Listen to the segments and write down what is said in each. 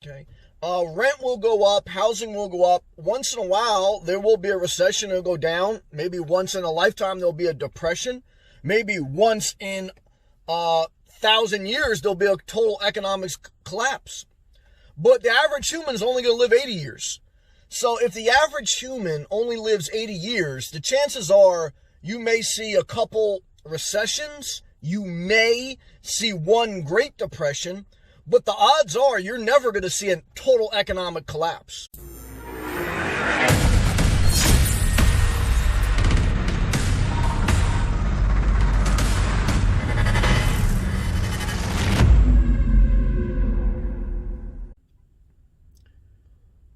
Okay. Rent will go up, housing will go up. Once in a while, there will be a recession, it'll go down. Maybe once in a lifetime, there'll be a depression. Maybe once in 1,000 years, there'll be a total economic collapse. But the average human is only going to live 80 years. So if the average human only lives 80 years, the chances are you may see a couple recessions, you may see one Great Depression, but the odds are you're never going to see a total economic collapse.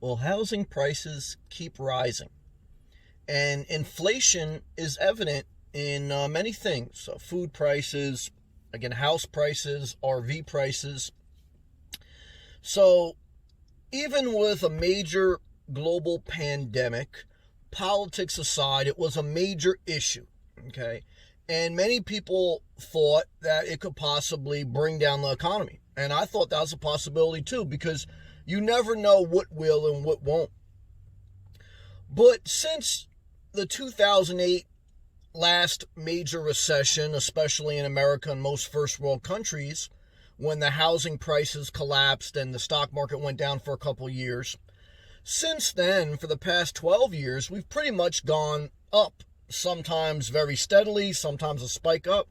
Well, housing prices keep rising, and inflation is evident in many things. So food prices, again, house prices, RV prices. So even with a major global pandemic, politics aside, it was a major issue, okay? And many people thought that it could possibly bring down the economy. And I thought that was a possibility too, because you never know what will and what won't. But since the 2008 last major recession, especially in America and most first world countries, when the housing prices collapsed and the stock market went down for a couple years, since then, for the past 12 years, we've pretty much gone up, sometimes very steadily, sometimes a spike up.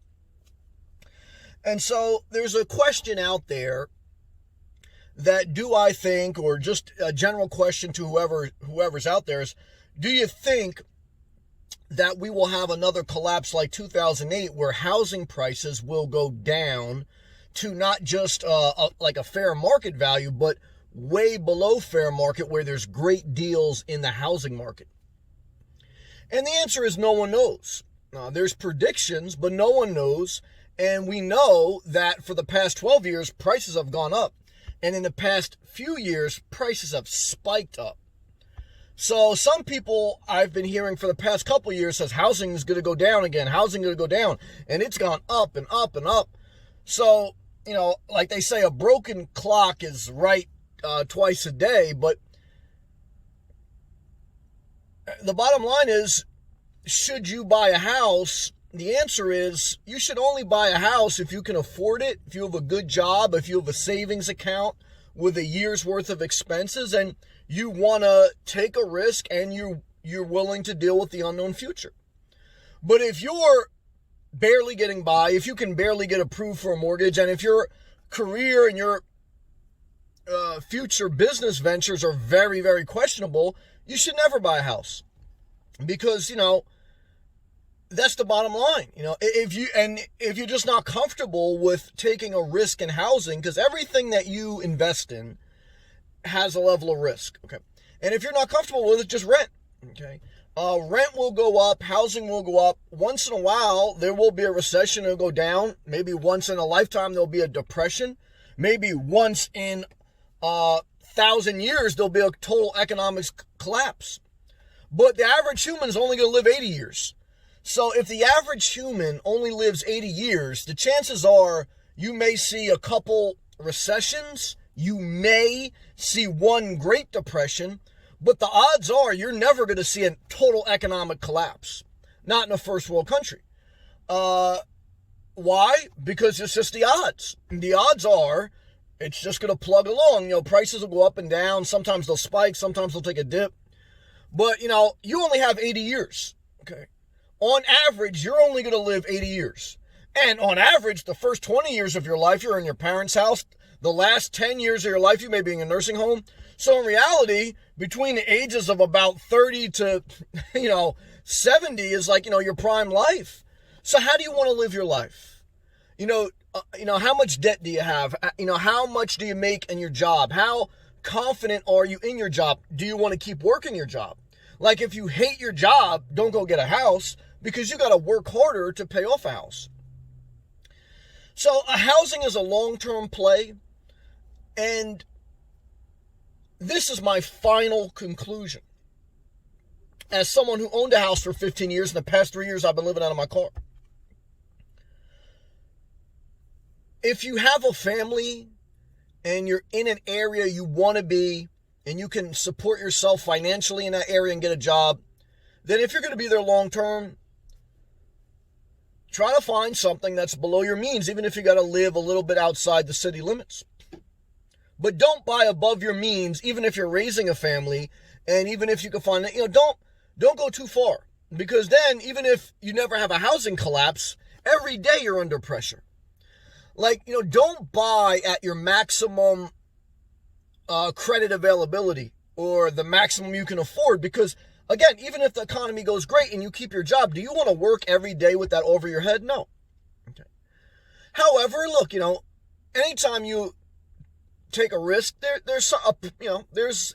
And so there's a question out there that do I think, or just a general question to whoever's out there is, do you think that we will have another collapse like 2008 where housing prices will go down to not just like a fair market value, but way below fair market where there's great deals in the housing market? And the answer is no one knows. There's predictions, but no one knows. And we know that for the past 12 years, prices have gone up. And in the past few years, prices have spiked up. So some people I've been hearing for the past couple of years says housing is going to go down again. Housing is going to go down. And it's gone up and up and up. So, like they say, a broken clock is right twice a day. But the bottom line is, should you buy a house? The answer is you should only buy a house if you can afford it, if you have a good job, if you have a savings account with a year's worth of expenses, and you want to take a risk and you're willing to deal with the unknown future. But if you're barely getting by, if you can barely get approved for a mortgage, and if your career and your future business ventures are very, very questionable, you should never buy a house. Because, that's the bottom line. If you're just not comfortable with taking a risk in housing, because everything that you invest in has a level of risk. Okay. And if you're not comfortable with it, just rent. Okay. Rent will go up, housing will go up. Once in a while, there will be a recession, it'll go down. Maybe once in a lifetime, there'll be a depression. Maybe once in 1,000 years, there'll be a total economic collapse. But the average human is only going to live 80 years. So if the average human only lives 80 years, the chances are you may see a couple recessions, you may see one Great Depression, but the odds are you're never going to see a total economic collapse. Not in a first world country. Why? Because it's just the odds. The odds are it's just going to plug along. Prices will go up and down. Sometimes they'll spike. Sometimes they'll take a dip. But, you only have 80 years. Okay. On average, you're only going to live 80 years. And on average, the first 20 years of your life, you're in your parents' house. The last 10 years of your life, you may be in a nursing home. So in reality, between the ages of about 30 to, 70 is like, your prime life. So how do you want to live your life? How much debt do you have? How much do you make in your job? How confident are you in your job? Do you want to keep working your job? Like if you hate your job, don't go get a house, because you got to work harder to pay off a house. So housing is a long-term play. And this is my final conclusion. As someone who owned a house for 15 years, in the past 3 years, I've been living out of my car. If you have a family and you're in an area you want to be, and you can support yourself financially in that area and get a job, then if you're going to be there long term, try to find something that's below your means, even if you got to live a little bit outside the city limits. But don't buy above your means, even if you're raising a family, and even if you can find it, don't go too far. Because then, even if you never have a housing collapse, every day you're under pressure. Don't buy at your maximum credit availability or the maximum you can afford, because again, even if the economy goes great and you keep your job, do you want to work every day with that over your head? No. Okay. However, look, anytime you take a risk, there's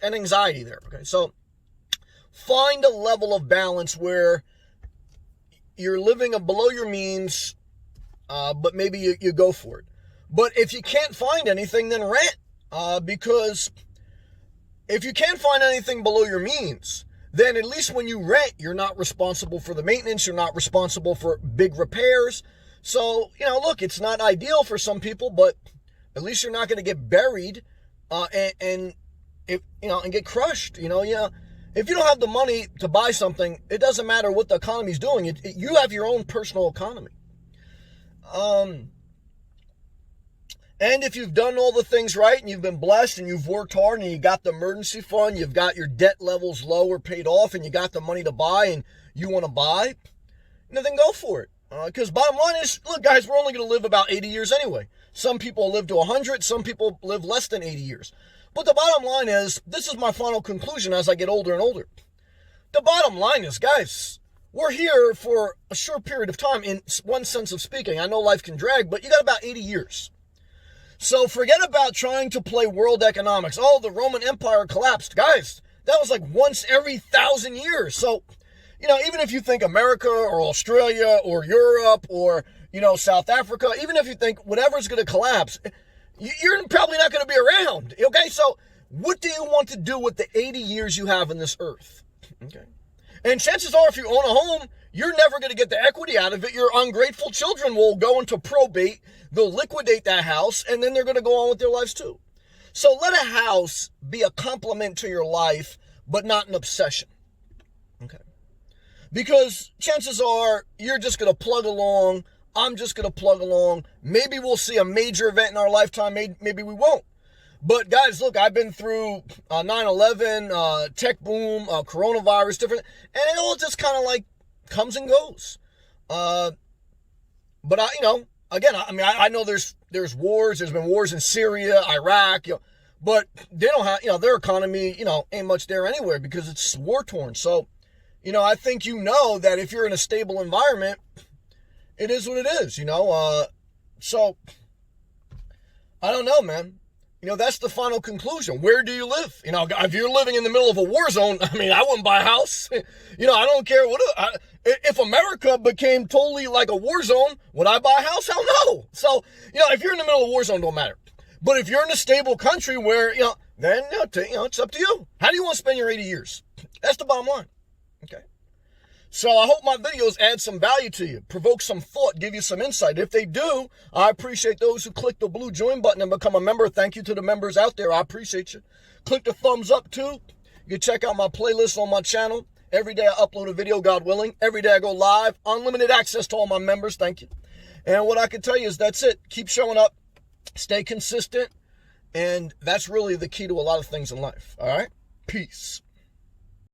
an anxiety there. Okay. So find a level of balance where you're living below your means, but maybe you go for it. But if you can't find anything, then rent. Because if you can't find anything below your means, then at least when you rent, you're not responsible for the maintenance. You're not responsible for big repairs. So, look, it's not ideal for some people, but at least you're not going to get buried and get crushed. If you don't have the money to buy something, it doesn't matter what the economy's doing. You have your own personal economy. And if you've done all the things right and you've been blessed and you've worked hard and you got the emergency fund, you've got your debt levels low or paid off, and you got the money to buy and you want to buy, then go for it. Because bottom line is, look, guys, we're only going to live about 80 years anyway. Some people live to 100. Some people live less than 80 years. But the bottom line is, this is my final conclusion as I get older and older. The bottom line is, guys, we're here for a short period of time in one sense of speaking. I know life can drag, but you got about 80 years. So forget about trying to play world economics. Oh, the Roman Empire collapsed. Guys, that was like once every 1,000 years. So, even if you think America or Australia or Europe or, South Africa, even if you think whatever's going to collapse, you're probably not going to be around. Okay, so what do you want to do with the 80 years you have in this earth? Okay. And chances are, if you own a home, you're never going to get the equity out of it. Your ungrateful children will go into probate. They'll liquidate that house, and then they're going to go on with their lives too. So let a house be a complement to your life, but not an obsession. Okay. Because chances are, you're just going to plug along. I'm just going to plug along. Maybe we'll see a major event in our lifetime. Maybe we won't. But guys, look, I've been through 9/11, tech boom, coronavirus, different, and it all just kind of like comes and goes. But I know there's wars. There's been wars in Syria, Iraq, but they don't have, their economy, ain't much there anywhere because it's war torn. So, I think that if you're in a stable environment, it is what it is. So I don't know, man. That's the final conclusion. Where do you live? If you're living in the middle of a war zone, I wouldn't buy a house. I don't care if America became totally like a war zone, would I buy a house? Hell no. So, if you're in the middle of a war zone, don't matter. But if you're in a stable country where, then, it's up to you. How do you want to spend your 80 years? That's the bottom line. Okay. So I hope my videos add some value to you, provoke some thought, give you some insight. If they do, I appreciate those who click the blue join button and become a member. Thank you to the members out there. I appreciate you. Click the thumbs up too. You can check out my playlist on my channel. Every day I upload a video, God willing. Every day I go live. Unlimited access to all my members. Thank you. And what I can tell you is that's it. Keep showing up. Stay consistent. And that's really the key to a lot of things in life. All right? Peace.